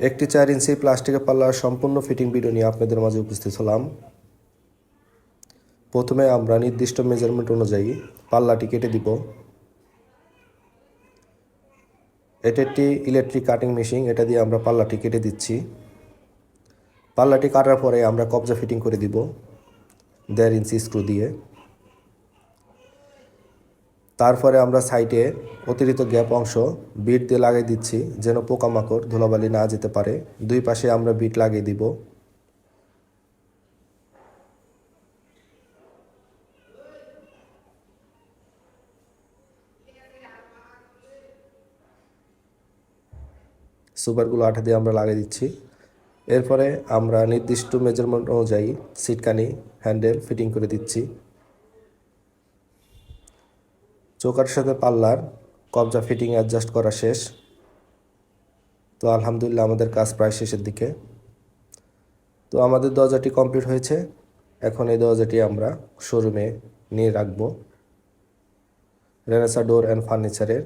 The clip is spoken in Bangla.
একটি 4 ইঞ্চি প্লাস্টিকের পাল্লার সম্পূর্ণ ফিটিং ভিডিও নিয়ে আপনাদের মাঝে উপস্থিত হলাম। প্রথমে আমরা নির্দিষ্ট মেজারমেন্ট অনুযায়ী পাল্লাটি কেটে দিব। এটা একটি ইলেকট্রিক কাটিং মেশিন, এটা দিয়ে আমরা পাল্লাটি কেটে দিচ্ছি। পাল্লাটি কাটার পরে আমরা কবজা ফিটিং করে দিব 1.5 ইঞ্চি স্ক্রু দিয়ে। তারপরে আমরা সাইডে অতিরিক্ত গ্যাপ অংশ বিট দিয়ে লাগিয়ে দিচ্ছি, যেন পোকামাকড় ধুলাবালি না যেতে পারে। দুই পাশে আমরা বিট লাগিয়ে দিব। সুপারগুলো আঠা দিয়ে আমরা লাগিয়ে দিচ্ছি। এরপরে আমরা নির্দিষ্ট মেজারমেন্ট অনুযায়ী সিটকানি হ্যান্ডেল ফিটিং করে দিচ্ছি। চৌকার সাথে পাল্লার কবজা ফিটিং অ্যাডজাস্ট করা শেষ। তো আলহামদুলিল্লাহ আমাদের কাজ প্রায় শেষের দিকে। তো আমাদের দরজাটি কমপ্লিট হয়েছে। এখন এই দরজাটি আমরা শোরুমে নিয়ে রাখবো। রেনেসা ডোর অ্যান্ড ফার্নিচারের।